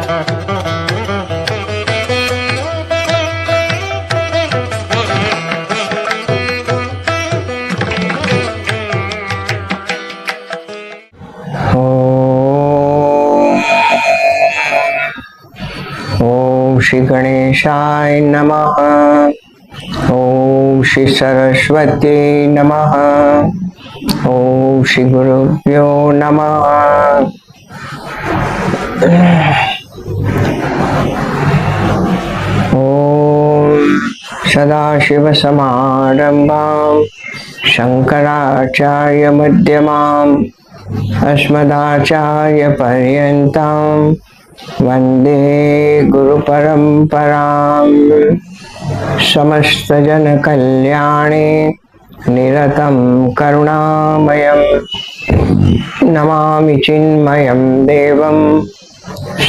ओम श्री गणेशाय नमः। ओम श्री सरस्वती नमः। ओम श्री गुरुभ्यो नमः। ओम सदाशिवसमारम्भां शंकराचार्य मध्यमाम् अस्मदाचार्यपर्यन्तां वन्दे गुरुपरम्पराम्। समस्तजनकल्याणे निरतं करुणामयं नमामि चिन्मयं देवं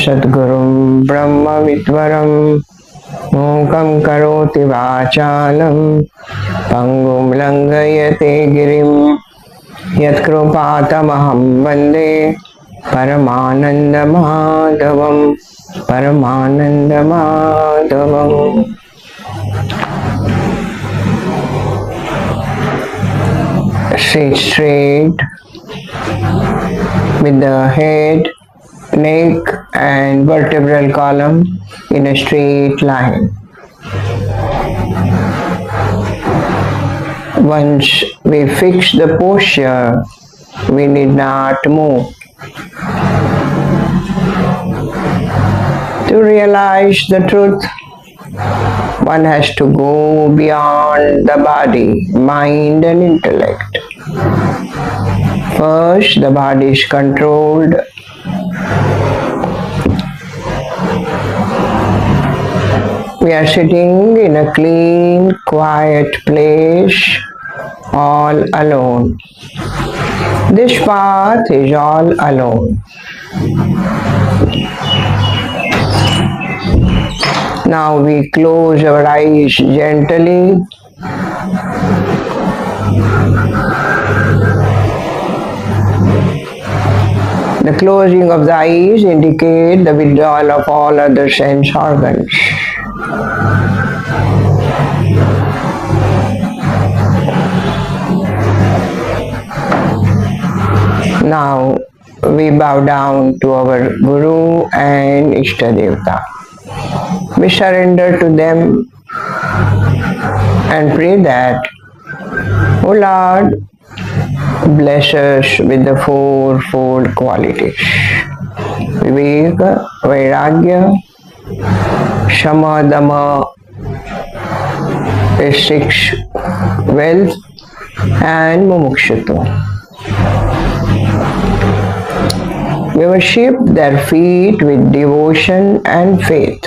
सद्गुरुं ब्रह्मविद्वरं मूकं करोति वाचालं पङ्गुं लङ्घयते गिरिं यत्कृपातमहं वन्दे परमानन्दमाधवं परमानन्दमाधवम्। Sit straight with the head, neck and vertebral column in a straight line. Once we fix the posture, we need not move. To realize the truth, one has to go beyond the body, mind and intellect. First, the body is controlled. We are sitting in a clean, quiet place, all alone. This path is all alone. Now we close our eyes gently. The closing of the eyes indicates the withdrawal of all other sense organs. Now we bow down to our Guru and Ishtadevta. We surrender to them and pray that, O Lord, bless us with the fourfold qualities: Viveka, Vairagya, Shama, Dama, six wealth, and Mumukshutva. We worship their feet with devotion and faith.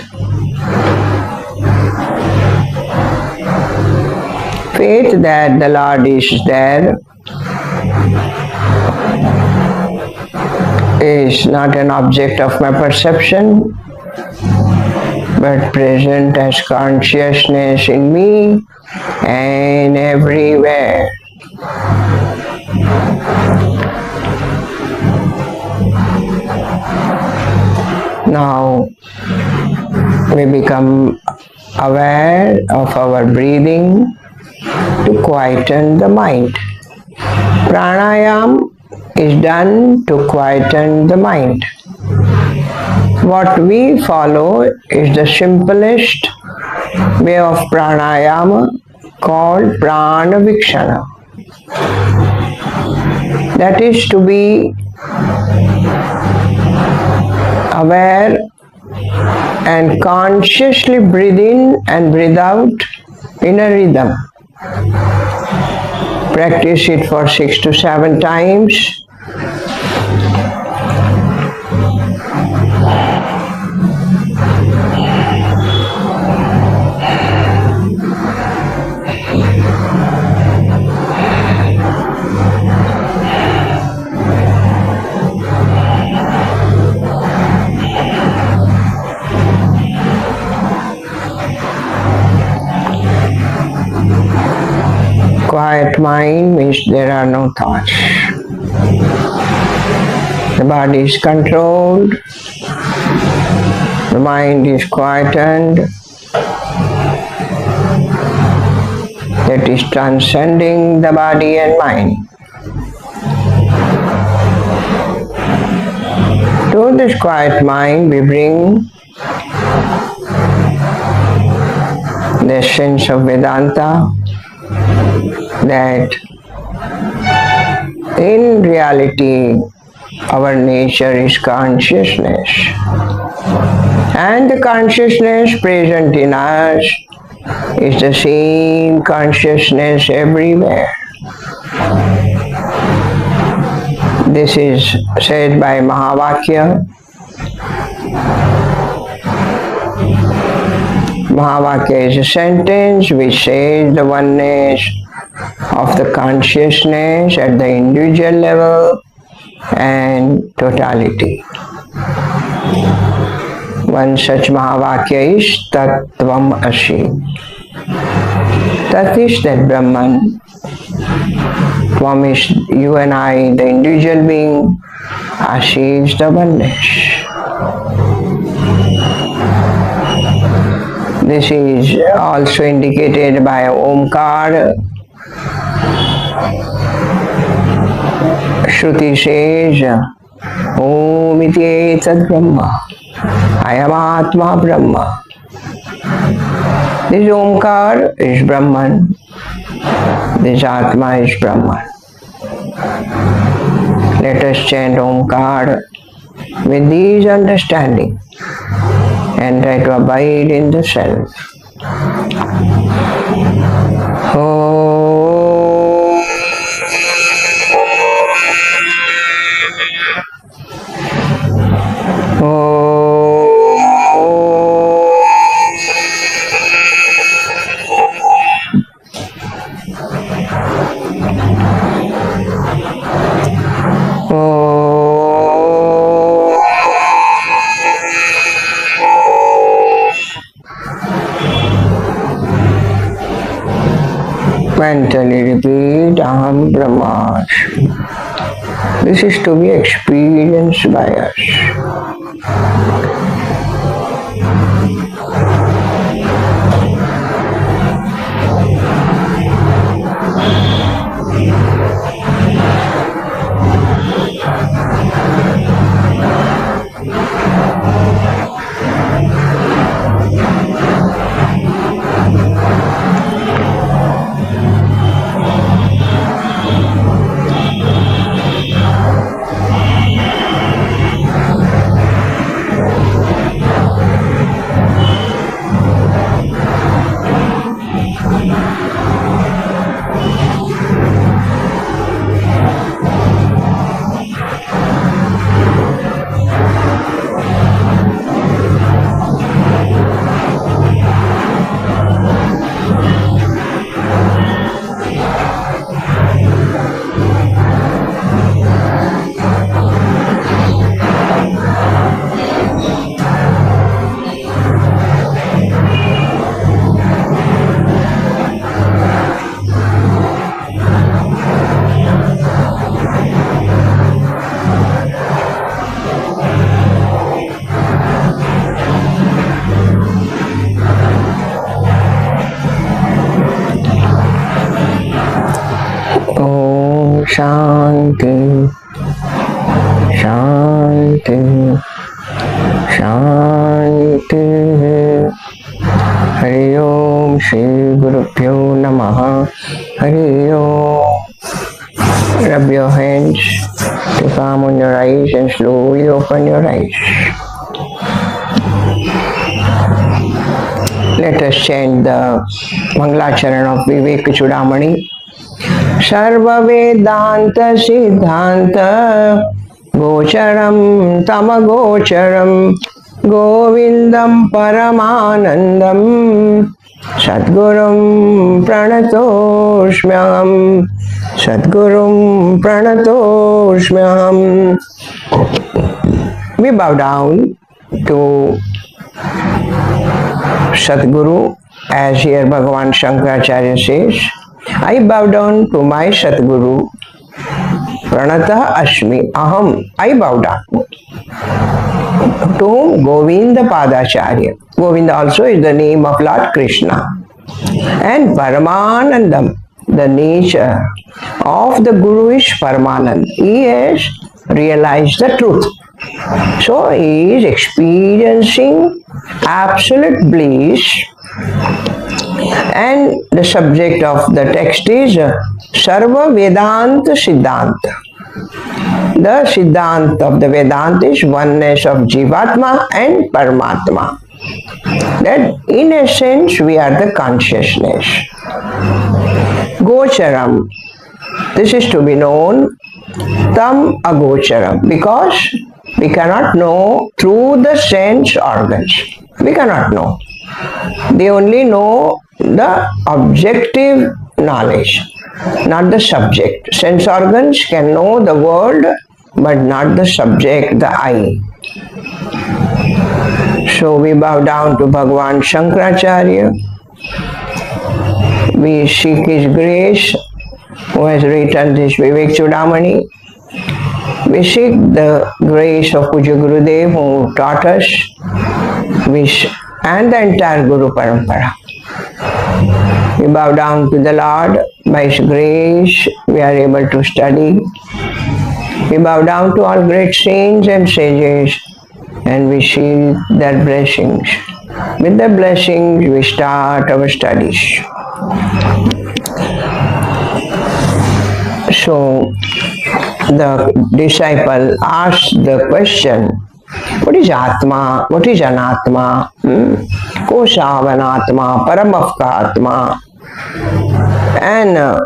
Faith that the Lord is there is not an object of my perception, but present as consciousness in me and everywhere. Now we become aware of our breathing to quieten the mind. Pranayam is done to quieten the mind. What we follow is the simplest way of pranayama called prana vikshana. That is to be aware and consciously breathe in and breathe out in a rhythm. Practice it for 6 to 7 times. Quiet mind means there are no thoughts. The body is controlled. The mind is quietened, that is transcending the body and mind. To this quiet mind we bring the essence of Vedanta, that in reality our nature is consciousness, and the consciousness present in us is the same consciousness everywhere. This is said by Mahavakya. Mahavakya is a sentence which says the oneness of the consciousness at the individual level and totality. One such Mahavakya is Tattvam Asi. Tat is that Brahman. Tvam is you and I, the individual being. Asi is the oneness. This is also indicated by Omkar. Shruti says, Om iti etat Brahma, Ayam Atma Brahma. This Omkar is Brahman, this Atma is Brahman. Let us chant Omkar with these understanding and try to abide in the self. Mentally repeat Aham Brahmasmi. This is to be experienced by us. Shanti, Shanti, Shanti. Hari Om Shri Gurubhyo Namaha. Hari Om. Rub your hands to palm on your eyes and slowly open your eyes. Let us chant the Mangalacharan of Viveka Choodamani. Sarva Vedanta Siddhanta Gocharam Tamagocharam Govindam Paramanandam Sadgurum Pranatosmyam Sadgurum Pranatosmyam. We bow down to Sadguru, as here Bhagavan Shankaracharya says, I bow down to my Sadguru. Pranatah Ashmi Aham. I bow down. to whom Govinda Padacharya. Govinda also is the name of Lord Krishna. And Paramanandam, the nature of the Guru is Paramanand. He has realized the truth. So he is experiencing absolute bliss, and the subject of the text is Sarva Vedanta Siddhanta. The Siddhanta of the Vedanta is oneness of Jivatma and Paramatma. That in essence we are the consciousness. Gocharam, this is to be known, tam agocharam, because we cannot know through the sense organs. We cannot know. They only know the objective knowledge, not the subject. Sense organs can know the world, but not the subject, the I. So we bow down to Bhagavan Shankaracharya. We seek his grace, who has written this Viveka Choodamani. We seek the grace of Puja Gurudev, who taught us, and the entire Guru Parampara. We bow down to the Lord. By his grace, we are able to study. We bow down to all great saints and sages, and we seek their blessings. With the blessings, we start our studies. So, the disciple asked the question, what is Atma? What is Anatma? Kosavanatma, Paramavka Atma. And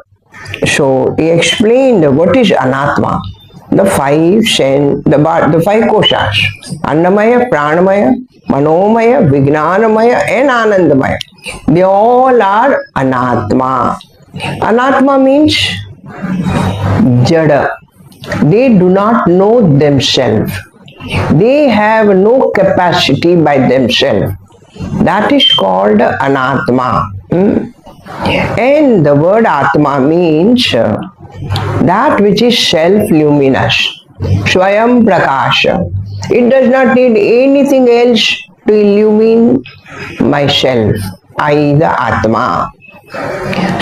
so he explained what is Anatma. The five koshas, Annamaya, Pranamaya, Manomaya, Vijnanamaya and Anandamaya. They all are Anatma. Anatma means Jada. They do not know themselves. They have no capacity by themselves. That is called Anatma. And the word Atma means that which is self-luminous, Swayam Prakasha. It does not need anything else to illumine myself, I the Atma.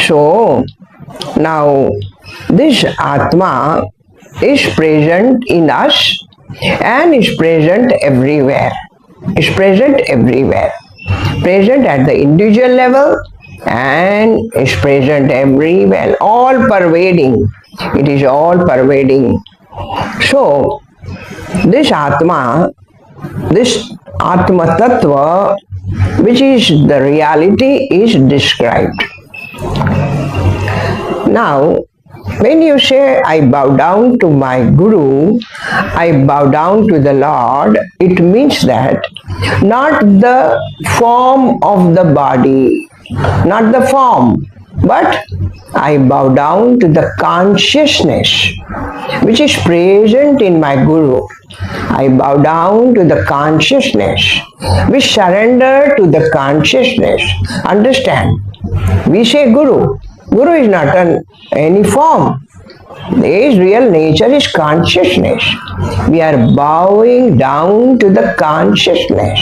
So, now this Atma is present in us and is present everywhere. Is present everywhere. Present at the individual level and is present everywhere, all pervading. It is all pervading. So, this Atma Tattva, which is the reality, is described. Now, when you say, I bow down to my Guru, I bow down to the Lord, it means that not the form of the body, not the form, but I bow down to the consciousness which is present in my Guru. I bow down to the consciousness. We surrender to the consciousness. Understand? We say Guru. Guru is not any form. His real nature is consciousness. We are bowing down to the consciousness.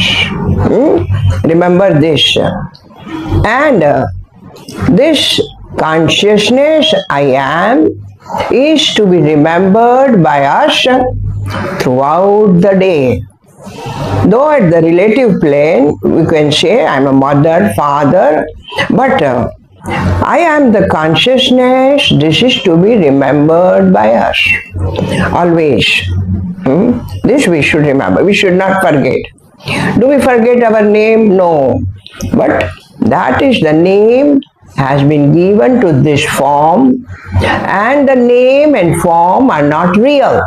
Remember this. And this consciousness I am is to be remembered by us throughout the day. Though at the relative plane, we can say I am a mother, father, but I am the consciousness. This is to be remembered by us always. This we should remember. We should not forget. Do we forget our name? No. But that is the name has been given to this form, and the name and form are not real.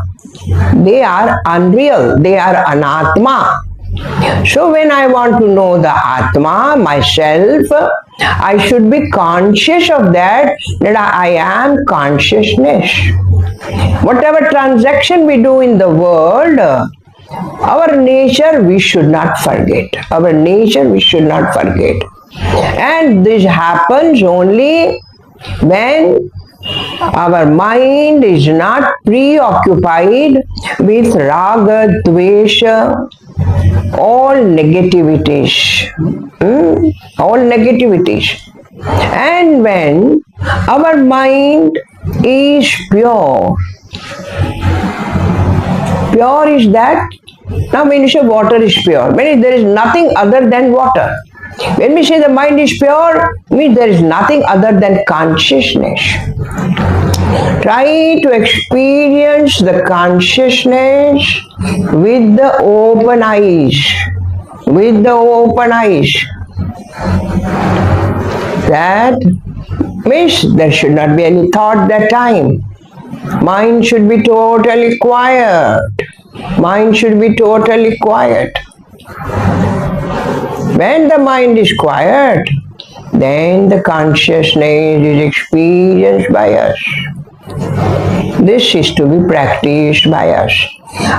They are unreal. They are anatma. So when I want to know the Atma, myself, I should be conscious of that I am consciousness. Whatever transaction we do in the world, our nature we should not forget. Our nature we should not forget. And this happens only when our mind is not preoccupied with raga, dvesha, all negativities. All negativities. And when our mind is pure, pure is that, now when you say water is pure, means there is nothing other than water. When we say the mind is pure, means there is nothing other than consciousness. Try to experience the consciousness with the open eyes. With the open eyes. That means there should not be any thought that time. Mind should be totally quiet. Mind should be totally quiet. When the mind is quiet, then the consciousness is experienced by us. This is to be practiced by us.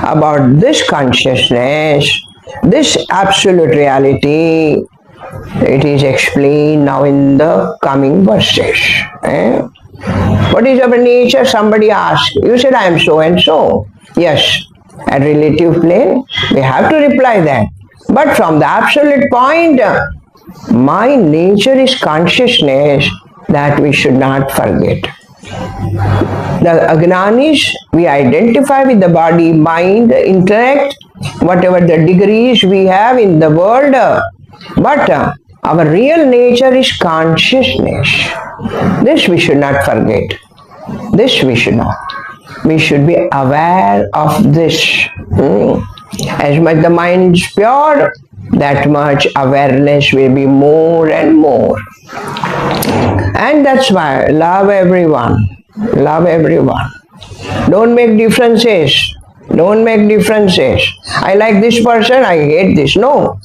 About this consciousness, this absolute reality, it is explained now in the coming verses. What is our nature? Somebody asked. You said, I am so and so. Yes, at relative plane, we have to reply that. But from the absolute point, my nature is consciousness, that we should not forget. The Agnanis, we identify with the body, mind, intellect, whatever the degrees we have in the world, but our real nature is consciousness. This we should not forget. This we should not. We should be aware of this. As much the mind is pure, that much awareness will be more and more. And that's why love everyone. Love everyone. Don't make differences. Don't make differences. I like this person, I hate this. No.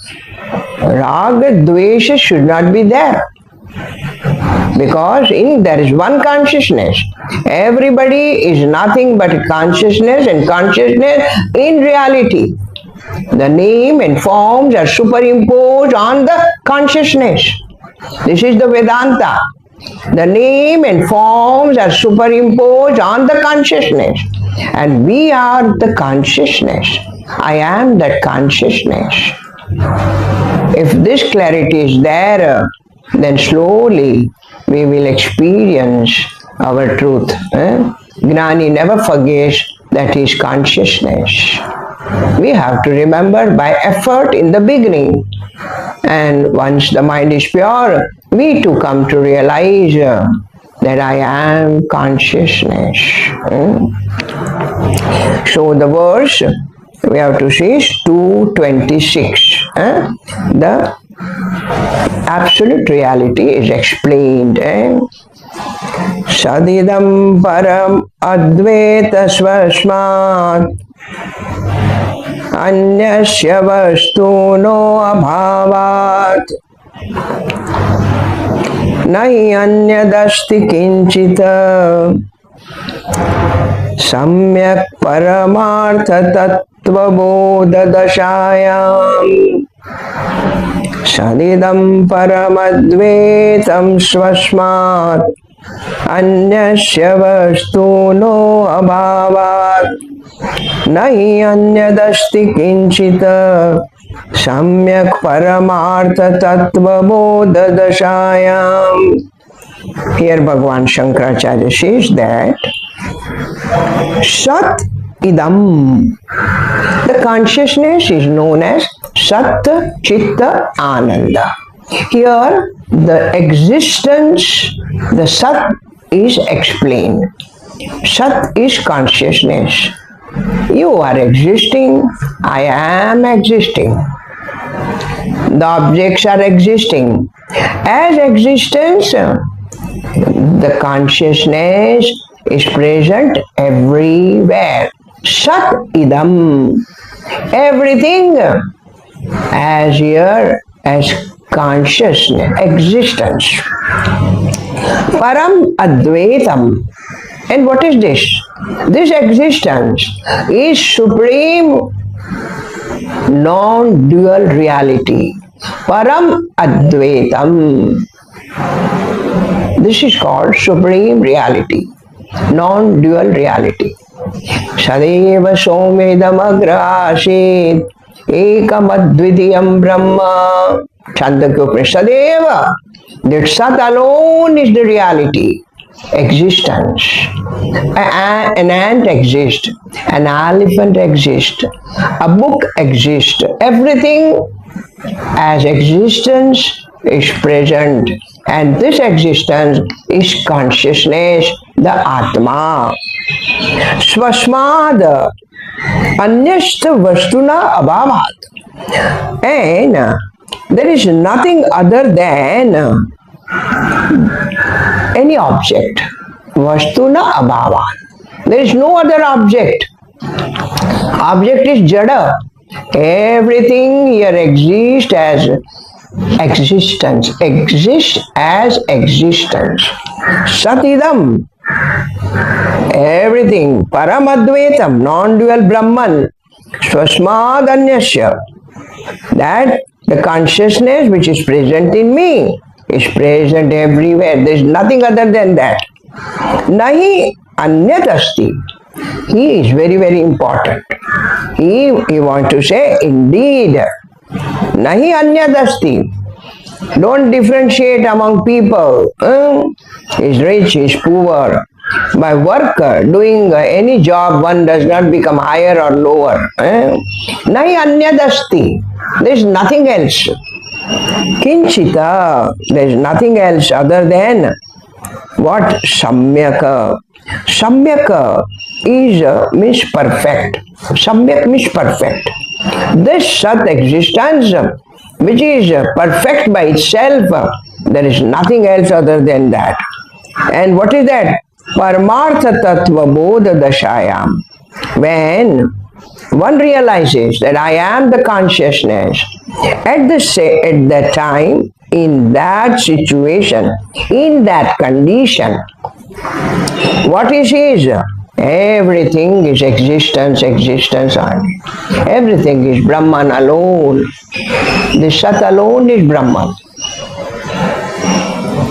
Raga, dvesha should not be there. Because there is one consciousness. Everybody is nothing but consciousness, and consciousness in reality. The name and forms are superimposed on the consciousness. This is the Vedanta. The name and forms are superimposed on the consciousness. And we are the consciousness. I am that consciousness. If this clarity is there, then slowly we will experience our truth. Gnani never forgets that he is consciousness. We have to remember by effort in the beginning. And once the mind is pure, we too come to realize that I am consciousness. So the verse we have to see is 226. The absolute reality is explained. Sadidam param advaita svasmat anyasya vastuno abhavat nahi anyadasti kinchita samyak paramartha tattva bodha dashayam sadidam paramadvetam svasmat anyasya vastuno abhavat nahi anyadasti kinchita samyak paramartha tattva bodha dashayam. Here Bhagavan Shankaracharya says that Sat idam, the consciousness is known as Sat Chitta Ananda. Here the existence, the Sat is explained. Sat is consciousness. You are existing, I am existing. The objects are existing. As existence, the consciousness is present everywhere. Sat idam. Everything as here as consciousness, existence. Param advaitam. And what is this? This existence is supreme non-dual reality. Param advaitam. This is called supreme reality, non-dual reality. Sadeva somedam agrasit Ekam Advitiyam Brahma. Chandakya Upanishadeva. That Sat alone is the reality. Existence. An ant exists, an elephant exists, a book exists. Everything as existence is present, and this existence is consciousness, the Atma. Swasmad anyashta vastuna abhavat. And there is nothing other than any object. Vastuna abhavat. There is no other object. Object is jada. Everything here exists as existence. Exists as existence. Satidam. Everything. Paramadvaitam. Non-dual Brahman. Swasmadanyasya. That the consciousness which is present in me is present everywhere. There is nothing other than that. Nahi anyat asti. He is very, very important. He wants to say, indeed, nahi anyat asti. Don't differentiate among people. He is rich, he is poor. By work, doing any job, one does not become higher or lower. Nahi anyat asti. There is nothing else. Kinchita, there is nothing else other than what? Samyaka. Samyaka is means perfect. Samyak means perfect. This Sat existence, which is perfect by itself, there is nothing else other than that. And what is that? Paramartha Tattva Bodha Dashayam. When one realizes that I am the consciousness, at that time, in that situation, in that condition, what is his? Everything is existence, existence only. Everything is Brahman alone. The Sat alone is Brahman.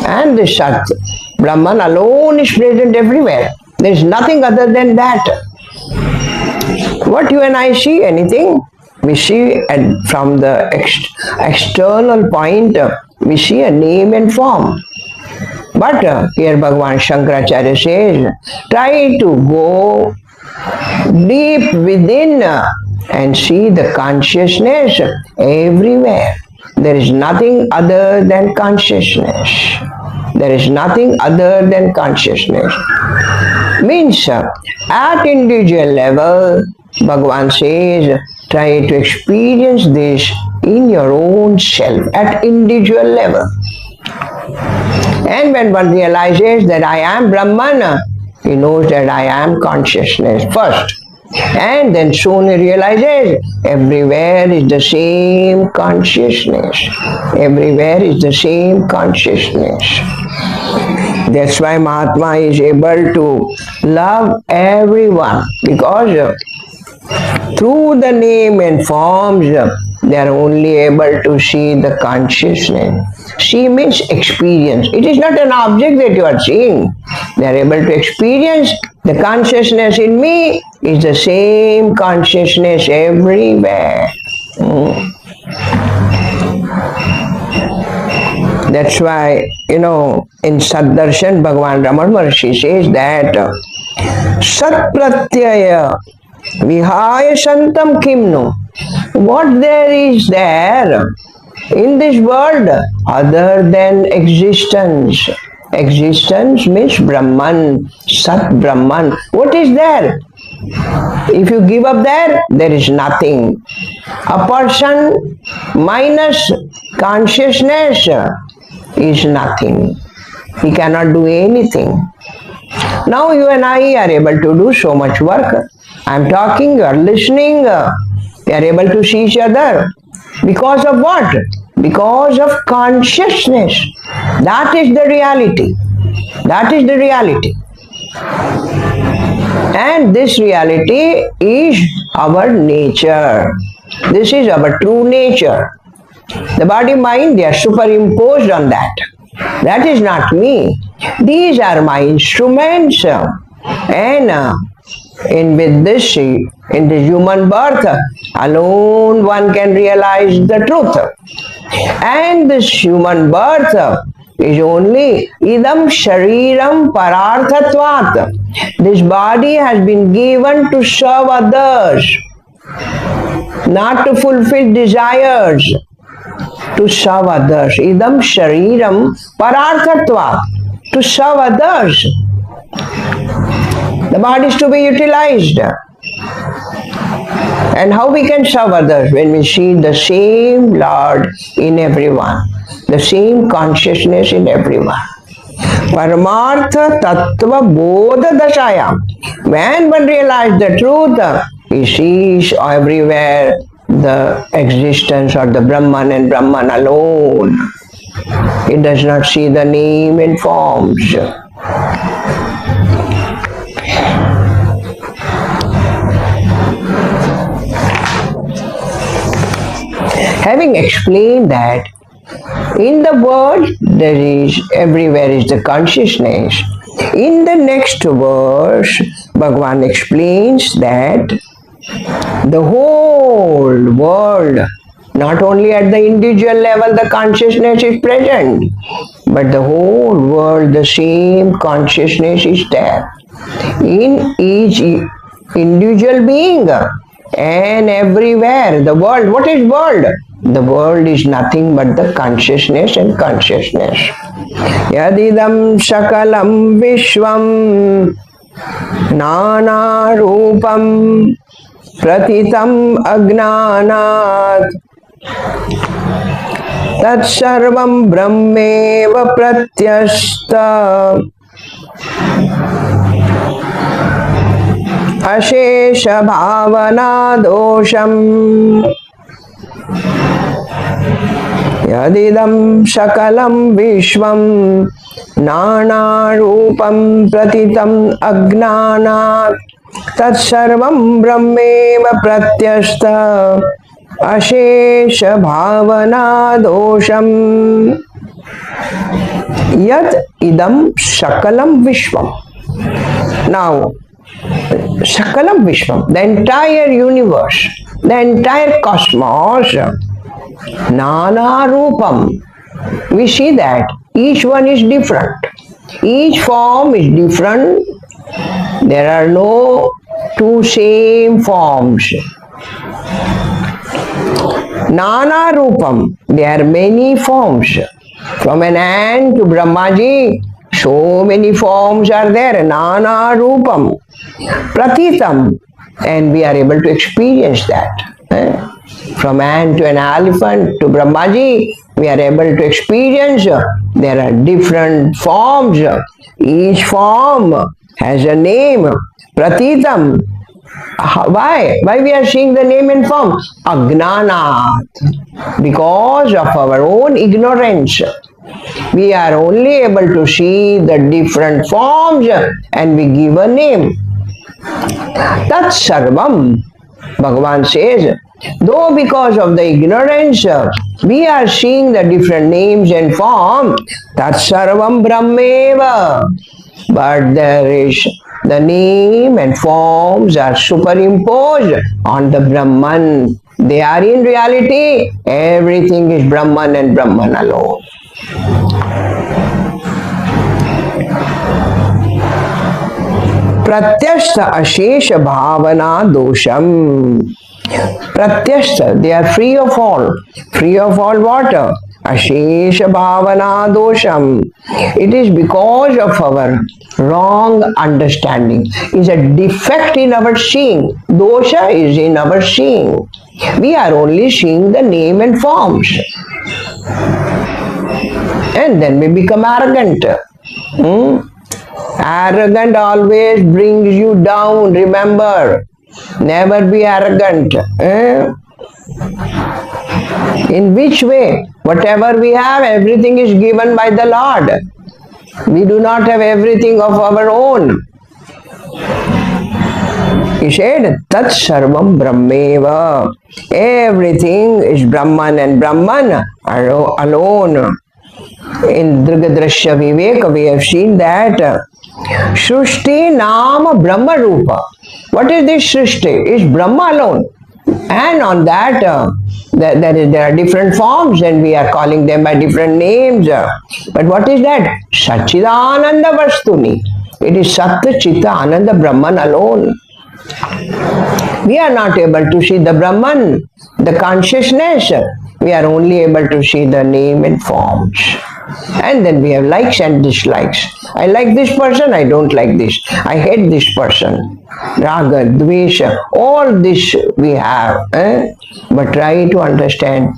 And the Sat, Brahman alone is present everywhere. There is nothing other than that. What you and I see, anything? We see from the external point, we see a name and form. But here Bhagavan Shankaracharya says, try to go deep within and see the consciousness everywhere. There is nothing other than consciousness. There is nothing other than consciousness. Means at individual level, Bhagavan says, try to experience this in your own self, at individual level. And when one realizes that I am Brahman, he knows that I am consciousness first. And then soon he realizes everywhere is the same consciousness. Everywhere is the same consciousness. That's why Mahatma is able to love everyone, because through the name and forms, they are only able to see the consciousness. See means experience. It is not an object that you are seeing. They are able to experience the consciousness in me is the same consciousness everywhere. That's why, in Saddarshan, Bhagavan Raman Maharshi says that Sat Pratyaya Vihaya Santam Kimno. What there is there in this world other than existence? Existence means Brahman, Sat Brahman. What is there? If you give up there, there is nothing. A person minus consciousness is nothing. He cannot do anything. Now you and I are able to do so much work. I am talking, you are listening, we are able to see each other. Because of what? Because of consciousness. That is the reality. That is the reality. And this reality is our nature. This is our true nature. The body mind, they are superimposed on that. That is not me. These are my instruments. And with this, in the human birth, alone one can realize the truth. And this human birth is only idam shariram pararthatvat. This body has been given to serve others, not to fulfill desires, to serve others. Idam shariram pararthatvat, to serve others. The body is to be utilized. And how we can serve others? When we see the same Lord in everyone, the same consciousness in everyone. Paramartha Tattva Bodha Dashayam. When one realizes the truth, he sees everywhere the existence of the Brahman and Brahman alone. He does not see the name and forms. Having explained that in the world there is everywhere is the consciousness, in the next verse Bhagavan explains that the whole world, not only at the individual level the consciousness is present, but the whole world the same consciousness is there in each individual being and everywhere. The world, what is world? The world is nothing but the consciousness and consciousness. Yadidam sakalam vishvam nana rupam pratitam agnanat tat sarvam brahmeva pratyasta ashesha bhavana dosham. Yadidam sakalam vishvam nana rupam pratitam agnanat tat sarvam brahmeva pratyasta ashesha bhavana dosham. Yad idam sakalam vishvam. Now, sakalam vishvam, the entire universe, the entire cosmos, nana rupam. We see that each one is different. Each form is different. There are no two same forms. Nana rupam. There are many forms. From an ant to Brahmaji, so many forms are there. Nana rupam. Pratitam. And we are able to experience that. From ant to an elephant to Brahmaji, we are able to experience there are different forms. Each form has a name. Pratitam. Why? Why we are seeing the name and form? Agnanat. Because of our own ignorance. We are only able to see the different forms and we give a name. Tat sarvam. Bhagavan says, though because of the ignorance, we are seeing the different names and form, tat sarvam brahmeva. But there is the name and forms are superimposed on the Brahman. They are in reality, everything is Brahman and Brahman alone. Pratyastha ashesha bhavana dosham. Pratyastha, they are free of all. Free of all what? Ashesha bhavana dosham. It is because of our wrong understanding. It is a defect in our seeing. Dosha is in our seeing. We are only seeing the name and forms. And then we become arrogant. Arrogant always brings you down, remember. Never be arrogant. In which way? Whatever we have, everything is given by the Lord. We do not have everything of our own. He said, Tat Sarvam Brahmeva. Everything is Brahman and Brahman alone. In Dragadrashya Viveka, we have seen that Srushti Nama Brahma Rupa. What is this Srushti? It's Brahma alone. And on that, there are different forms and we are calling them by different names. But what is that? Satchidananda Vastuni. It is Satya Chitta Ananda Brahman alone. We are not able to see the Brahman, the consciousness. We are only able to see the name and forms. And then we have likes and dislikes. I like this person, I don't like this. I hate this person. Raga, Dvesha, all this we have. But try to understand.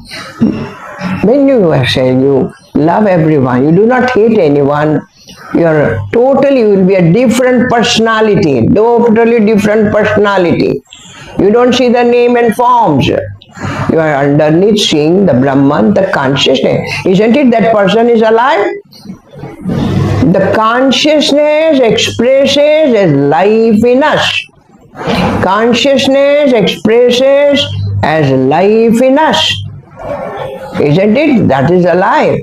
When you say you love everyone, you do not hate anyone, you will be a different personality, totally different personality. You don't see the name and forms. You are underneath seeing the Brahman, the consciousness. Isn't it that person is alive? The consciousness expresses as life in us. Consciousness expresses as life in us. Isn't it? That is alive.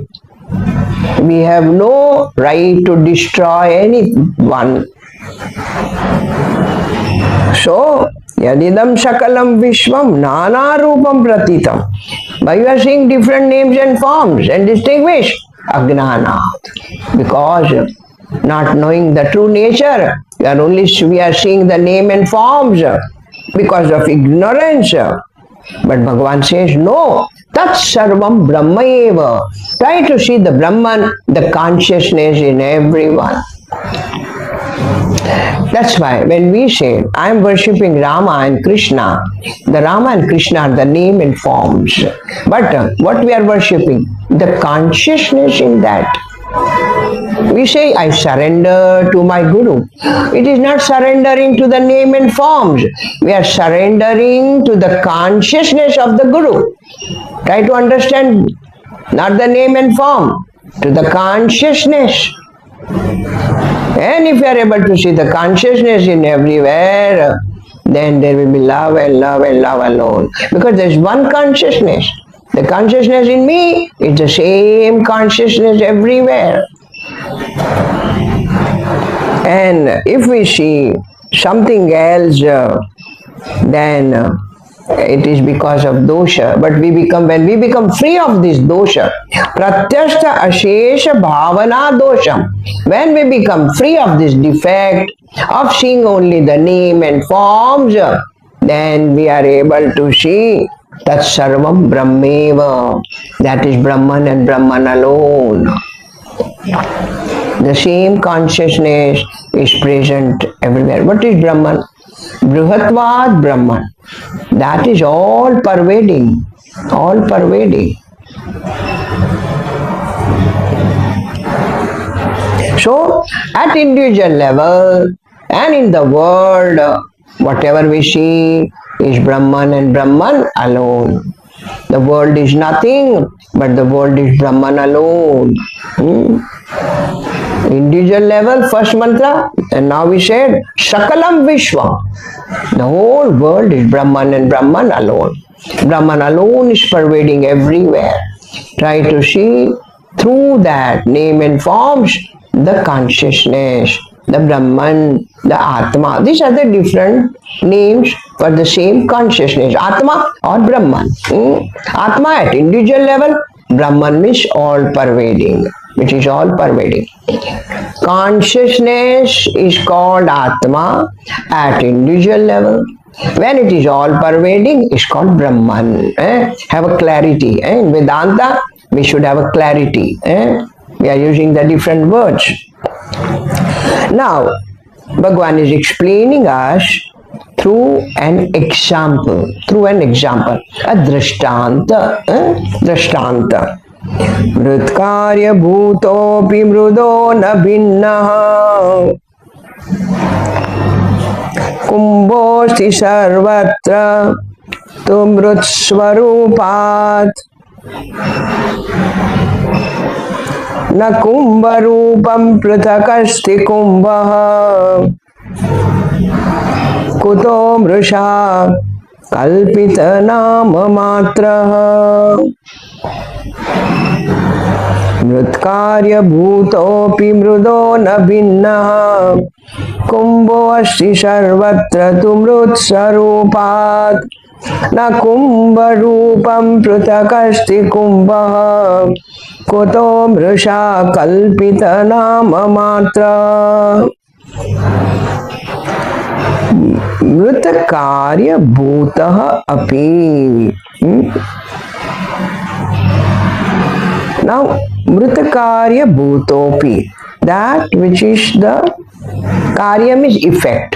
We have no right to destroy anyone. So, Yadidam Sakalam Vishwam Nana Rupam Pratitam. But you are seeing different names and forms and distinguish Agnanat. Because not knowing the true nature, we are seeing the name and forms because of ignorance. But Bhagavan says, no, Tat Sarvam Brahma Eva. Try to see the Brahman, the consciousness in everyone. That's why when we say, I am worshipping Rama and Krishna, the Rama and Krishna are the name and forms. But what we are worshipping? The consciousness in that. We say, I surrender to my Guru. It is not surrendering to the name and forms. We are surrendering to the consciousness of the Guru. Try to understand, not the name and form, to the consciousness. And if you are able to see the consciousness in everywhere, then there will be love and love and love alone. Because there is one consciousness. The consciousness in me is the same consciousness everywhere. And if we see something else, then it is because of dosha. But when we become free of this dosha, pratyashta ashesha bhavana dosham, when we become free of this defect of seeing only the name and forms, then we are able to see Tat Sarvam Brahmeva. That is Brahman and Brahman alone. The same consciousness is present everywhere. What is Brahman? Brihatvad Brahman. That is all pervading. All pervading. So, at individual level and in the world, whatever we see is Brahman and Brahman alone. The world is nothing, but the world is Brahman alone. Individual level, first mantra, and now we said Sakalam Vishwam. The whole world is Brahman and Brahman alone. Brahman alone is pervading everywhere. Try to see through that name and forms the consciousness, the Brahman, the Atma. These are the different names for the same consciousness, Atma or Brahman. Atma at individual level, Brahman means all pervading. It is all pervading. Consciousness is called Atma at individual level. When it is all pervading, it's called Brahman. Have a clarity. In Vedanta, we should have a clarity. We are using the different words. Now, Bhagavan is explaining us through an example. A drishtanta. Drishtanta. Mrutkarya bhutopi mrudo na bhinnaha kumbhosti sarvatra tu mrutsvarupat na kumbharupam prithakasti kumbhaha kuto mrusha kalpita nama matraha. मृत्कार्य भूतोऽपि मृदो न भिन्नः कुम्भो अस्ति सर्वत्र तु मृत्स्वरूपात् न कुम्भरूपं पृथक् कुम्भः कुतो मृषा कल्पित नाम मात्र मृत कार्य भूतः अपि now मृत कार्य भूतोपि that which is the karyam is effect,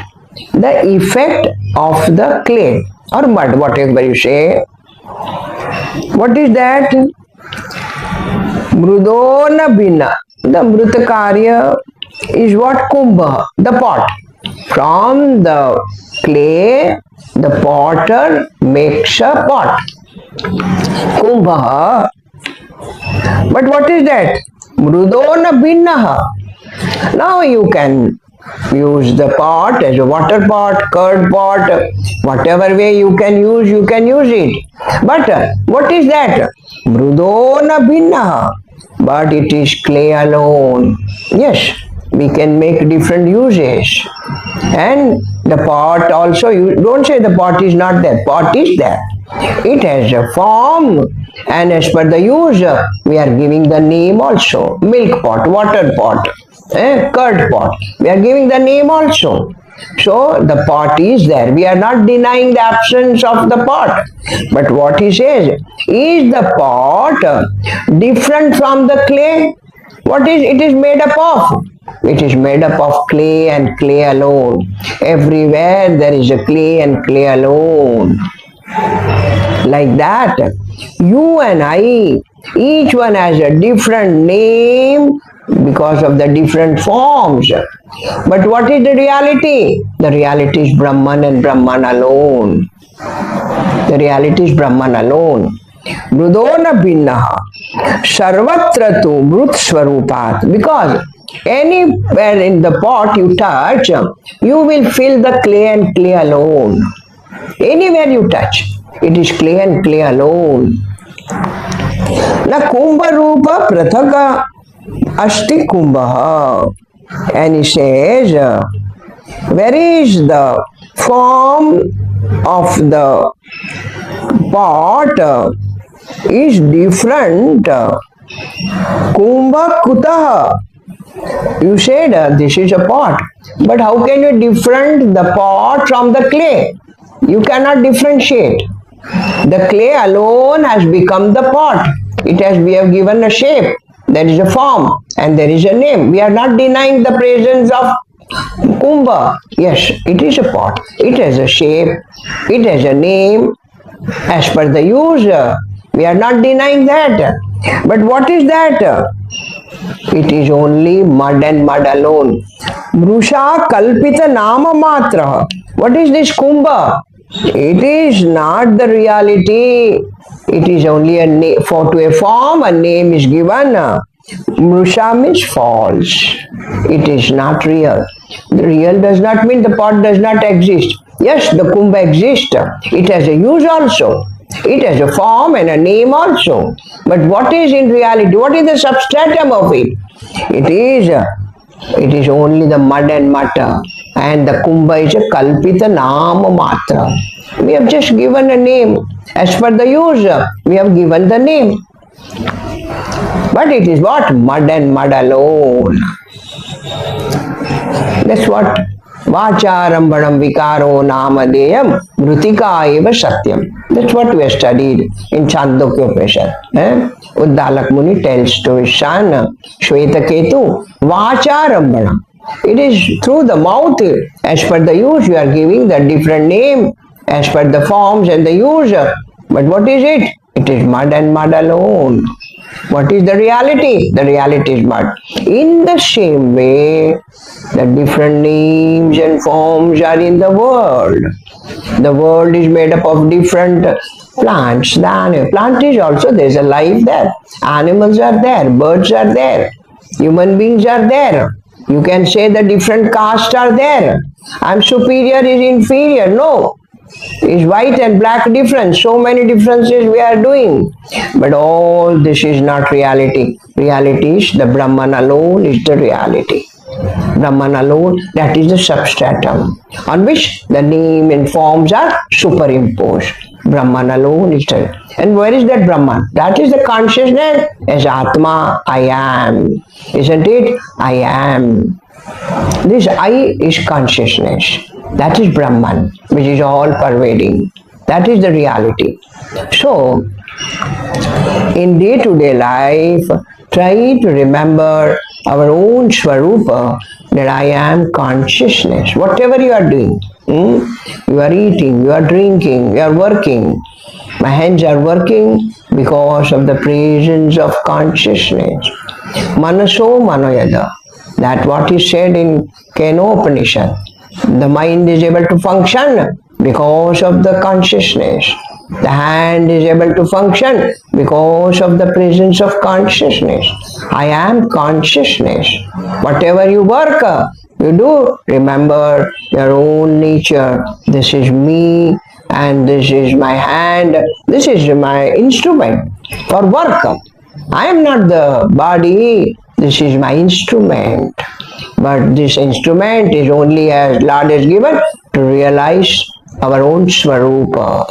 the effect of the clay or mud, whatever you say. What is that? Mrudona bina. The mrutakarya is what? Kumbha, the pot. From the clay, the potter makes a pot. Kumbha. But what is that? Mrudona binnaha. Now you can use the pot as a water pot, curd pot, whatever way you can use it. But what is that? Mrudona binnaha. But it is clay alone. Yes, we can make different uses. And the pot also, you don't say the pot is not there. Pot is there. It has a form, and as per the use, we are giving the name also. Milk pot, water pot, curd pot. We are giving the name also. So the pot is there. We are not denying the absence of the pot. But what he says, is the pot different from the clay? What is it is made up of? It is made up of clay and clay alone. Everywhere there is a clay and clay alone. Like that, you and I, each one has a different name because of the different forms. But what is the reality? The reality is Brahman and Brahman alone. The reality is Brahman alone. Mrudona binnaha sarvatra tu mrut swarupat. Because anywhere in the pot you touch, you will feel the clay and clay alone. Anywhere you touch, it is clay and clay alone. Na kumbha rupa prathaka asti kumbha. And he says, where is the form of the pot is different. Kumbha kutaha. You said this is a pot, but how can you different the pot from the clay? You cannot differentiate. The clay alone has become the pot. We have given a shape. There is a form and there is a name. We are not denying the presence of kumbha. Yes, it is a pot. It has a shape. It has a name. As per the user, we are not denying that. But what is that? It is only mud and mud alone. Mrusha kalpita nama matra. What is this kumbha? It is not the reality. It is only a name. For to a form, a name is given. Mrusha means false. It is not real. The real does not mean the pot does not exist. Yes, the kumbha exists. It has a use also. It has a form and a name also. But what is in reality? What is the substratum of it? It is only the mud and matter. And the kumbha is a kalpita nama matra. We have just given a name. As per the user, we have given the name. But it is what? Mud and mud alone. That's what Vacharambanam vikaro namadeyam mrutika eva satyam. That's what we have studied in Chandogya Upanishad. Uddalak Muni tells to his son Shvetaketu, Vacharambanam. It is through the mouth. As per the use, you are giving the different name as per the forms and the user. But what is it? It is mud and mud alone. What is the reality? The reality is mud. In the same way, the different names and forms are in the world. The world is made up of different plants. The plant is also, there is a life there. Animals are there, birds are there, human beings are there. You can say the different castes are there. I am superior is inferior. No. Is white and black different? So many differences we are doing. But all this is not reality. Reality is the Brahman alone is the reality. Brahman alone, that is the substratum on which the name and forms are superimposed. Brahman alone is the. And where is that Brahman? That is the consciousness as Atma, I am. Isn't it? I am. This I is consciousness. That is Brahman, which is all pervading. That is the reality. So, in day-to-day life, try to remember our own Swarupa, that I am consciousness. Whatever you are doing, you are eating, you are drinking, you are working. My hands are working because of the presence of consciousness. Manaso manoyada. That what is said in Kenopanishad. The mind is able to function because of the consciousness. The hand is able to function because of the presence of consciousness. I am consciousness. Whatever you work, you do, remember your own nature. This is me and this is my hand. This is my instrument for work. I am not the body. This is my instrument. But this instrument is only as Lord has given to realize our own Swarupa.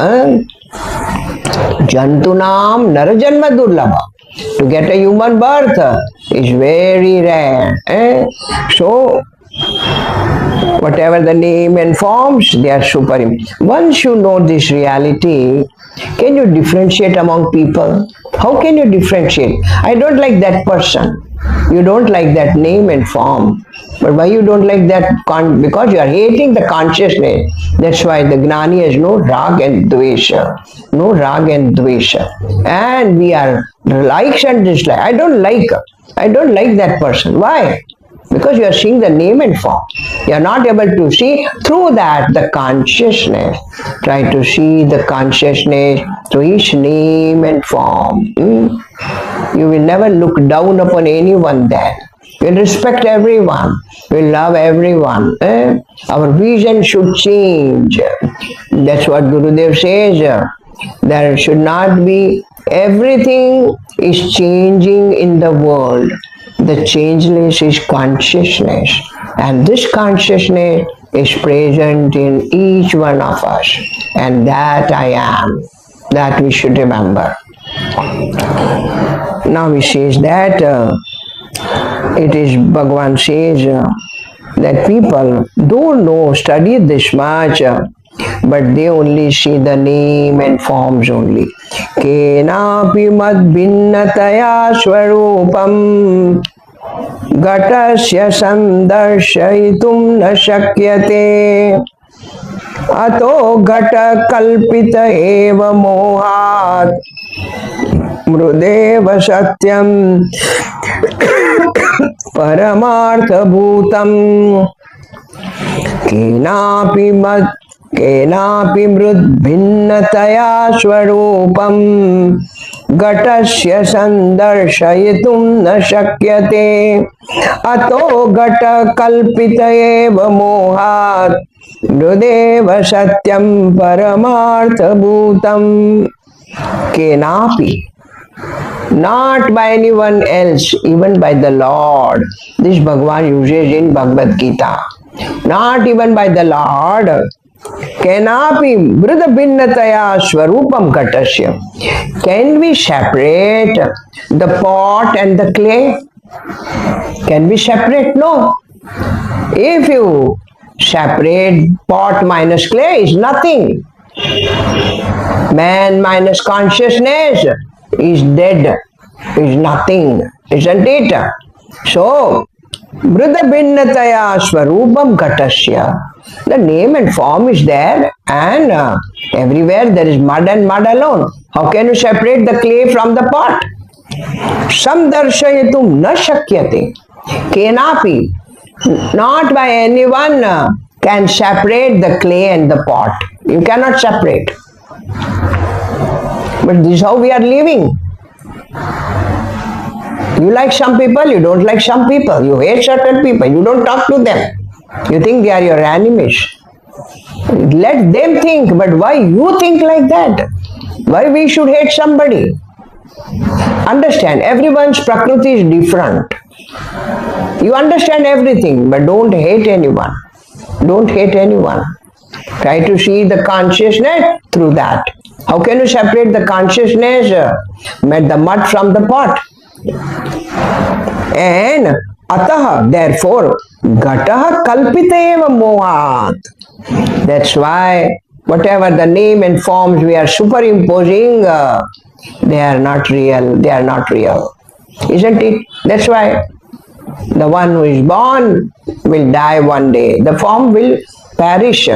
Jantunam Narajanma Durlabha. To get a human birth is very rare. So, whatever the name and forms, they are supreme. Once you know this reality, can you differentiate among people? How can you differentiate? I don't like that person. You don't like that name and form. But why you don't like that? Because you are hating the consciousness. That's why the Gnani has no rag and dvesha. No rag and dvesha. And we are likes and dislikes. I don't like that person. Why? Because you are seeing the name and form. You are not able to see through that the consciousness. Try to see the consciousness through each name and form. You will never look down upon anyone then. You will respect everyone. You will love everyone. Our vision should change. That's what Gurudev says. There should not be, everything is changing in the world. The changeless is consciousness, and this consciousness is present in each one of us, and that I am, that we should remember. Now he says that it is Bhagavan says that people don't know, study this much, but they only see the name and forms only. Kenapi mad bhinnataya swarupam ghatasya sandarshayitum na shakyate ato ghata kalpita eva mohat mrudeva satyam paramartha bhutam केनापि मृद्भिन्नतया स्वरूपं घटस्य सन्दर्शयितुं न शक्यते अतो घटकल्पित एव मोहात् मृदेव सत्यं परमार्थभूतं केनापि, not by anyone else, even by the Lord. This Bhagavan uses in Bhagavad Gita. Not even by the Lord. Kenapi mrida bhinnataya swarupam ghatasya. Can we separate the pot and the clay? Can we separate? No. If you separate pot minus clay is nothing. Man minus consciousness is dead, is nothing, isn't it? So, Mrida Bhinnataya Swarupam Ghatasya. The name and form is there, and everywhere there is mud and mud alone. How can you separate the clay from the pot? Samdarshayatum na shakyate. Kenapi. Not by anyone can separate the clay and the pot. You cannot separate. But this is how we are living. You like some people, you don't like some people. You hate certain people, you don't talk to them. You think they are your enemies. Let them think, but why you think like that? Why we should hate somebody? Understand, everyone's prakriti is different. You understand everything, but don't hate anyone. Don't hate anyone. Try to see the consciousness through that. How can you separate the consciousness, the mud from the pot? And atah, therefore, gataha kalpita eva mohat. That's why whatever the name and forms we are superimposing, they are not real. They are not real. Isn't it? That's why the one who is born will die one day. The form will perish.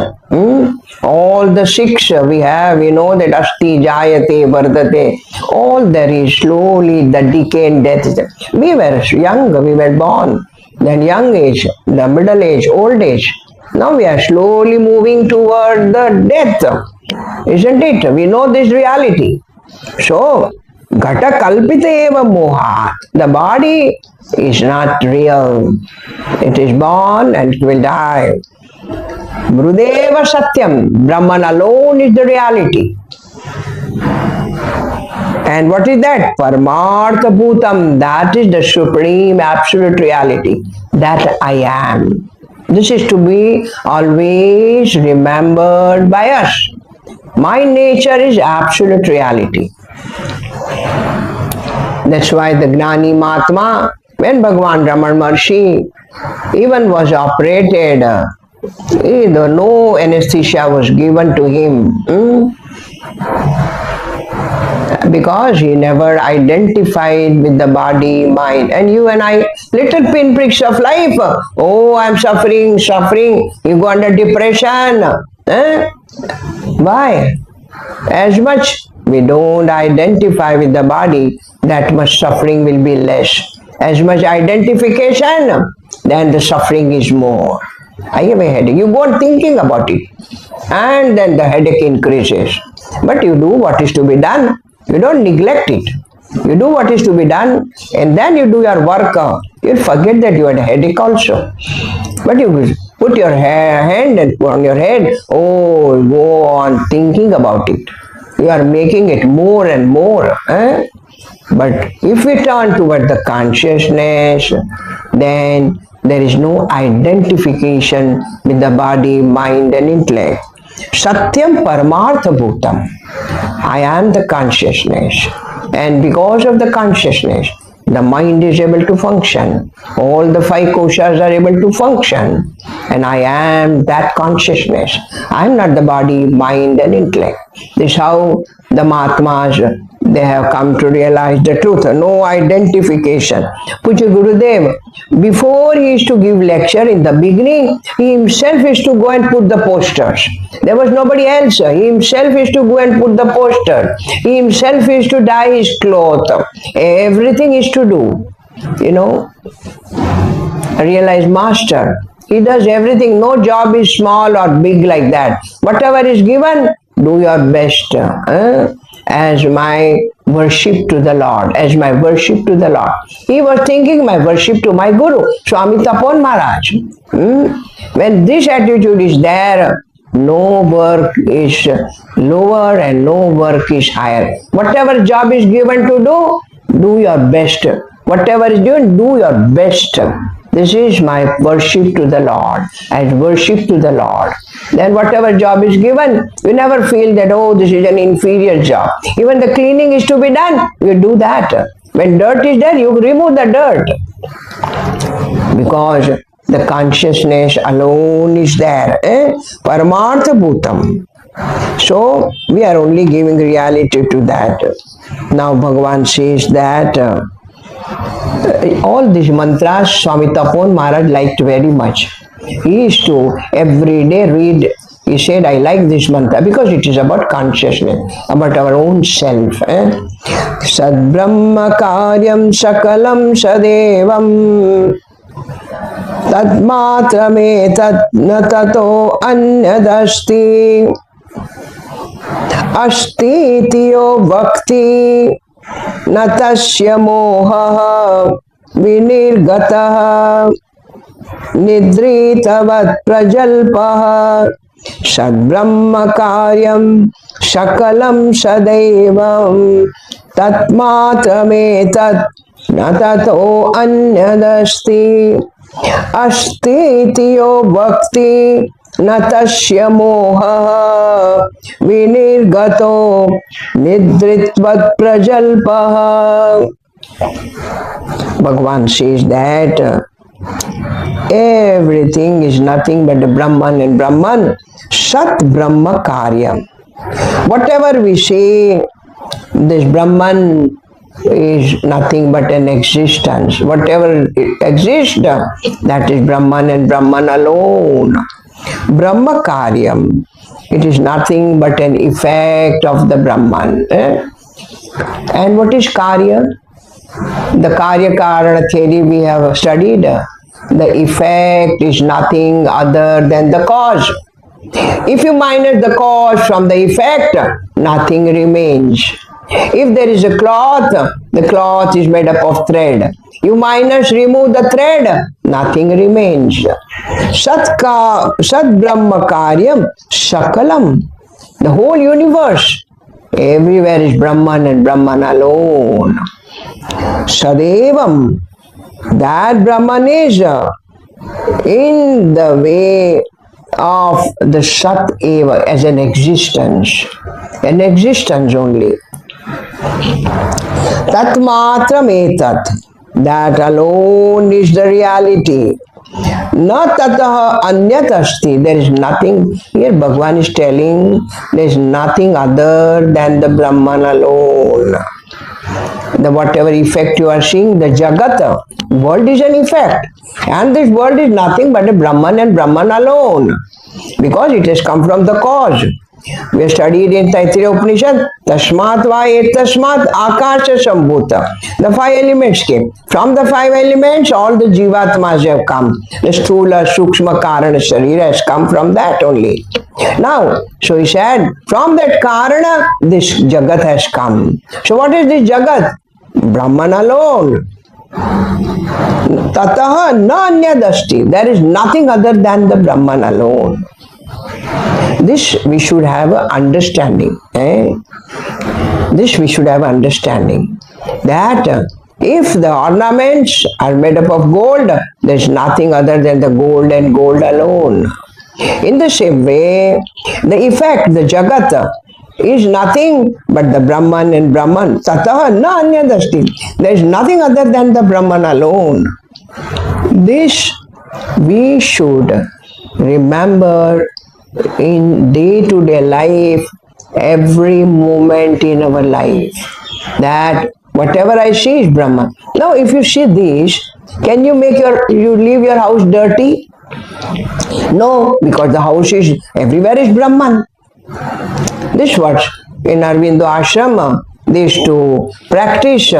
All the six we have, we know that asti, jayate, vardate, all there is slowly the decay and death. We were young, we were born. Then young age, the middle age, old age. Now we are slowly moving toward the death. Isn't it? We know this reality. So, Gata kalpita eva mohat. The body is not real. It is born and it will die. Mrudeva satyam. Brahman alone is the reality. And what is that? Paramartha bhutam. That is the supreme absolute reality. That I am. This is to be always remembered by us. My nature is absolute reality. That's why the Gnani Mahatma, when Bhagavan Raman Maharshi even was operated, no anesthesia was given to him. Because he never identified with the body, mind. And you and I, little pinpricks of life. Oh, I'm suffering. You go under depression. Why? As much we don't identify with the body, that much suffering will be less. As much identification, then the suffering is more. I have a headache. You go on thinking about it. And then the headache increases. But you do what is to be done. You don't neglect it. You do what is to be done, and then you do your work. You'll forget that you had a headache also. But you put your hand and put on your head. Oh, go on thinking about it. You are making it more and more. But if we turn toward the consciousness, then there is no identification with the body, mind and intellect. Satyam Paramartha Bhutam. I am the consciousness. And because of the consciousness, the mind is able to function. All the five koshas are able to function. And I am that consciousness. I am not the body, mind and intellect. This is how the Mahatmas, they have come to realize the truth. No identification. Puja Gurudev, before he used to give lecture in the beginning, he himself used to go and put the posters. There was nobody else. He himself used to go and put the poster. He himself used to dye his cloth. Everything is to do. Realize master. He does everything. No job is small or big like that. Whatever is given, do your best. As my worship to the Lord. As my worship to the Lord. He was thinking my worship to my Guru, Swami Tapon Maharaj. When this attitude is there, no work is lower and no work is higher. Whatever job is given to do your best. Whatever is doing, do your best. This is my worship to the Lord. As worship to the Lord. Then whatever job is given, you never feel that, oh, this is an inferior job. Even the cleaning is to be done, you do that. When dirt is there, you remove the dirt. Because the consciousness alone is there. Paramartha Bhutam. So, we are only giving reality to that. Now Bhagavan says that all these mantras Swami Tapon Maharaj liked very much. He used to every day read. He said, I like this mantra because it is about consciousness, about our own self. Sad Brahma Karyam Sakalam Sadevam Tatmatrame Tat Natato Anyadasti Asti Tiyo Bhakti Natasya Moha Vinirgataha Nidritavat Prajalpaha Sadbrahma karyam shakalam sadevam tatmatrametat na tato anyadasti asti itiyo bhakti na tasya moha vinirgato nidritvat prajalpaha. Bhagavan says that everything is nothing but the Brahman, and Brahman, Sat Brahma Karyam. Whatever we say, this Brahman is nothing but an existence. Whatever exists, that is Brahman and Brahman alone. Brahma Karyam, it is nothing but an effect of the Brahman. And what is Karya? The Karya Karana theory we have studied. The effect is nothing other than the cause. If you minus the cause from the effect, nothing remains. If there is a cloth, the cloth is made up of thread. You remove the thread, nothing remains. Sat Brahma Karyam Sakalam. The whole universe, everywhere is Brahman and Brahman alone. Sadevam, that Brahman is in the way of the Sat Eva as an existence only. Tat matram etat, that alone is the reality. Na tataha anyat asti, there is nothing. Here Bhagavan is telling there is nothing other than the Brahman alone. The whatever effect you are seeing, the Jagat, world is an effect. And this world is nothing but a Brahman and Brahman alone. Because it has come from the cause. We have studied in Taittiriya Upanishad, Tasmat va etasmat akasha sambhuta. The 5 elements came. From the 5 elements, all the jivatmas have come. The Sthula, Sukshma, Karana, Sharira has come from that only. Now, so he said, from that Karana, this Jagat has come. So what is this Jagat? Brahman alone. Tataha na anyadasti. There is nothing other than the Brahman alone. This we should have an understanding. This we should have understanding. That if the ornaments are made up of gold, there is nothing other than the gold and gold alone. In the same way, the effect, the Jagat, is nothing but the Brahman and Brahman. Tataha na anyadasti. There is nothing other than the Brahman alone. This we should remember in day-to-day life, every moment in our life, that whatever I see is Brahman. Now, if you see this, can you leave your house dirty? No, because the house is, everywhere is Brahman. This what in Aurobindo Ashram, they used to practice.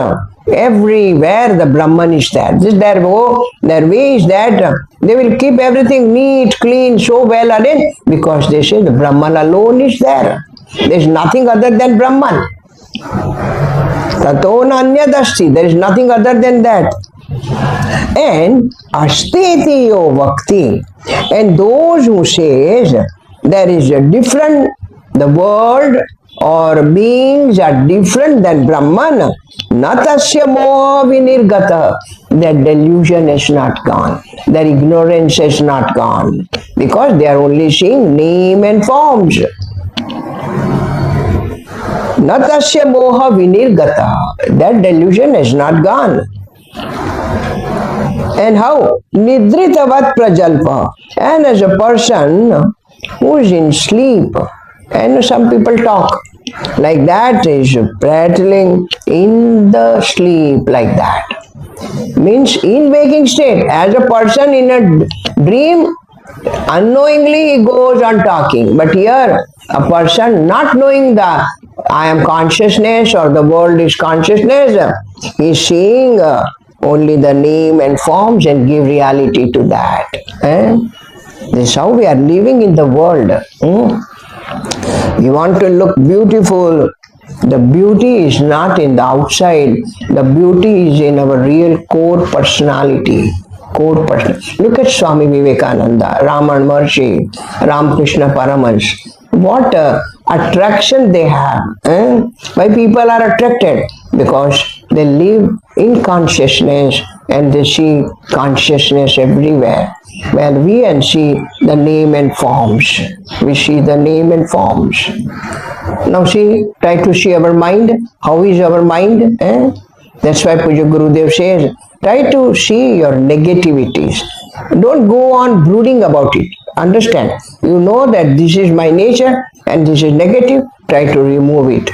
Everywhere the Brahman is there. This their way is that they will keep everything neat, clean, so well arranged, because they say the Brahman alone is there. There is nothing other than Brahman. Tato nanyadasti. There is nothing other than that. And astetiyo bhakti. And those who says there is a different, the world or beings are different than Brahman, natasya moha vinirgata. Their delusion is not gone. Their ignorance is not gone. Because they are only seeing name and forms. Natasya moha vinirgata. That delusion is not gone. And how? Nidritavat prajalpa. And as a person who is in sleep, and some people talk like that, is prattling in the sleep like that. Means in waking state, as a person in a dream, unknowingly he goes on talking. But here, a person not knowing the I am consciousness or the world is consciousness, he is seeing only the name and forms and give reality to that. This is how we are living in the world. You want to look beautiful. The beauty is not in the outside. The beauty is in our real core personality. core person. Look at Swami Vivekananda, Raman Maharshi, Ramakrishna Paramans. What attraction they have. Why people are attracted? Because they live in consciousness and they see consciousness everywhere. Where we and see the name and forms. We see the name and forms. Now see, try to see our mind. How is our mind? That's why Puja Gurudev says, try to see your negativities. Don't go on brooding about it. Understand? You know that this is my nature and this is negative. Try to remove it.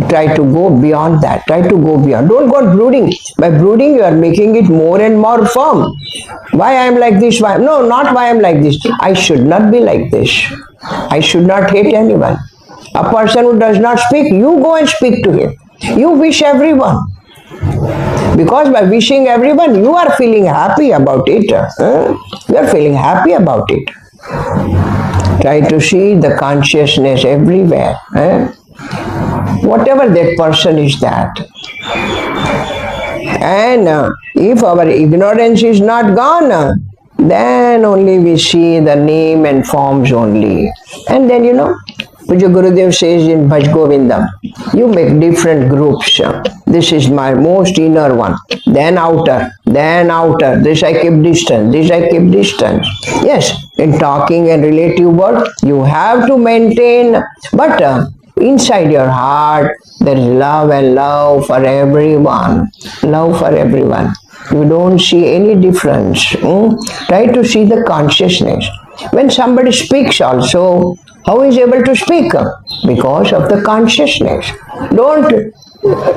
Try to go beyond that. Try to go beyond. Don't go on brooding. By brooding, you are making it more and more firm. Why I am like this? Why? No, not why I am like this. I should not be like this. I should not hate anyone. A person who does not speak, you go and speak to him. You wish everyone. Because by wishing everyone, you are feeling happy about it. You are feeling happy about it. Try to see the consciousness everywhere. Whatever that person is that. And if our ignorance is not gone, then only we see the name and forms only. And then Puja Gurudev says in Bhaj Govindam, you make different groups. This is my most inner one, then outer, this I keep distance, this I keep distance. Yes, in talking and relative word, you have to maintain, but inside your heart, there is love and love for everyone. Love for everyone. You don't see any difference. Try to see the consciousness. When somebody speaks also, how is he able to speak? Because of the consciousness. Don't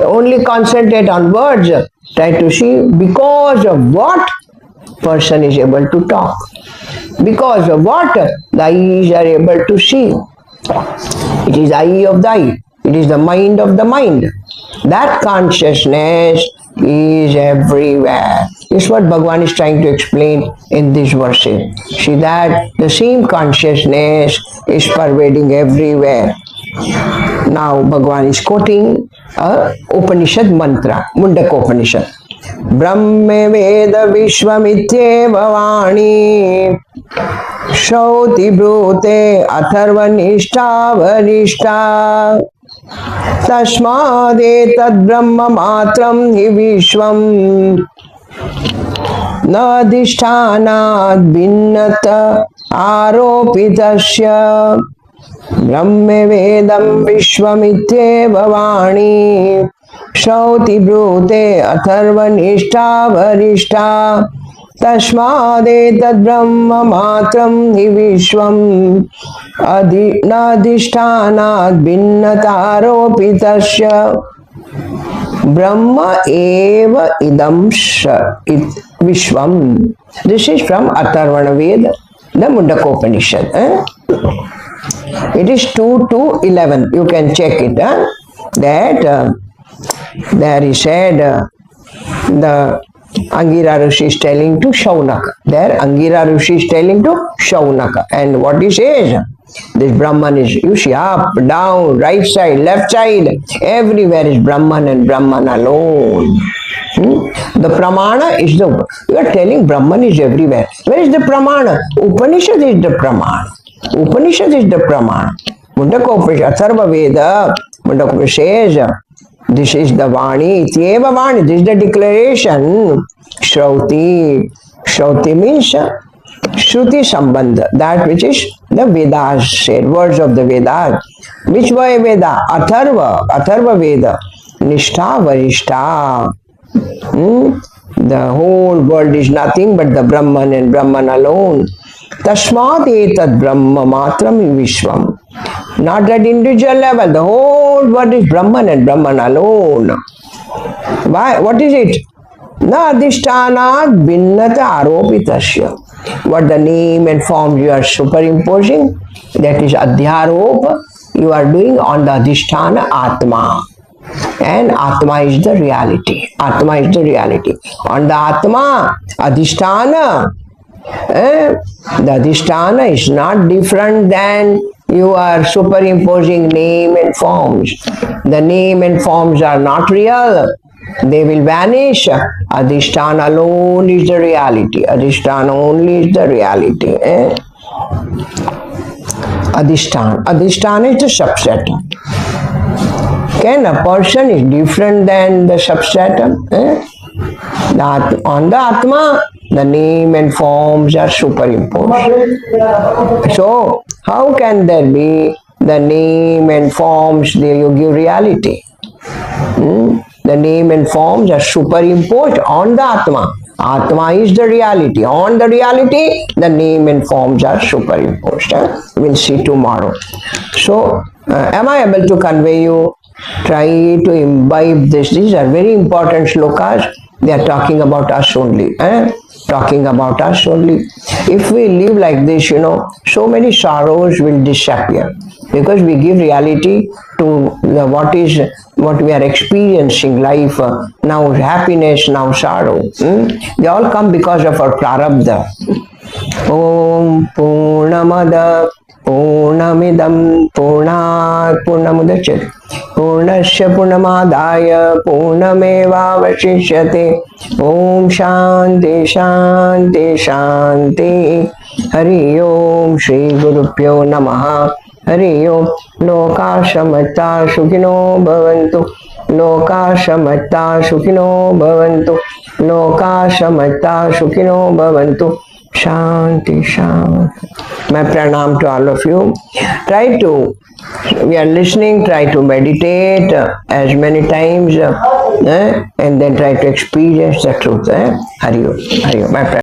only concentrate on words. Try to see because of what person is able to talk. Because of what the eyes are able to see. It is the eye of the eye. It is the mind of the mind. That consciousness is everywhere. This is what Bhagavan is trying to explain in these verses. See that the same consciousness is pervading everywhere. Now Bhagavan is quoting a Upanishad mantra, Mundaka Upanishad. Brahme Veda Vishwamityeva Vani Shauti Brute Atharva Nishta Varishta Tasmadetad Brahma Matram Hi Vishwam Nadishtanad Binnata Aropitasya Brahme Vedam Vishwamityeva Vani Shauti Brute Atharva Nishta Varishta Tasmadetad Brahma Matram Hi Vishwam Nadishtanad Binnataropitasya Brahma Eva Idam Vishwam. This is from Atharvana Veda, the Mundaka Upanishad. It is 2 to 11. You can check it. That there he said the Angira Rishi is telling to Shaunaka. There Angira Rishi is telling to Shaunaka. And what he says? This Brahman is, you see, up, down, right side, left side, everywhere is Brahman and Brahman alone. The Pramana is the, you are telling Brahman is everywhere. Where is the Pramana? Upanishad is the Pramana. Upanishad is the Pramana. Mundaka Upanishad, Atharva Veda, Mundaka Upanishad says, this is the Vani, Ityeva Vani, this is the declaration. Shrauti. Shrauti means Shruti Sambandha, that which is the Vedas said, words of the Vedas. Which way Veda? Atharva Veda. Nishtha Varishta. The whole world is nothing but the Brahman and Brahman alone. Tasmat etad Brahma matram vishwam. Not at individual level, the whole world is Brahman and Brahman alone. Why? What is it? Na adhishtanat binnata aropitasya. What the name and form you are superimposing, that is adhyaropa, you are doing on the adhisthana Atma. And Atma is the reality. Atma is the reality. On the Atma, adhisthana, the adhisthana is not different than you are superimposing name and forms. The name and forms are not real. they will vanish. Adhisthana alone is the reality. Adhisthana only is the reality. Adhisthana is the substratum. Can a person is different than the substratum? On the Atma, the name and forms are superimposed. So, how can there be the name and forms, they give reality? The name and forms are superimposed on the Atma. Atma is the reality. On the reality, the name and forms are superimposed. We'll see tomorrow. So, am I able to convey you? Try to imbibe this. These are very important shlokas. They are talking about us only. Talking about us only. If we live like this, so many sorrows will disappear, because we give reality to what we are experiencing life. Now happiness, now sorrow. They all come because of our prarabdha. Om Purnamada Purnamidam Purnat Purnamudachyate Purnasya Purnamadaya Purnamevavashishyate. Om Shanti Shanti Shanti. Hari Om Shri Gurupyo Namaha. Hari Om. Loka Samata Sukhino Bhavantu. Loka Samata Sukhino Bhavantu. Loka Samata Sukhino Bhavantu. Shanti, Shanti. My pranam to all of you. We are listening, try to meditate as many times and then try to experience the truth. Hari Om. Hari Om. My pranam.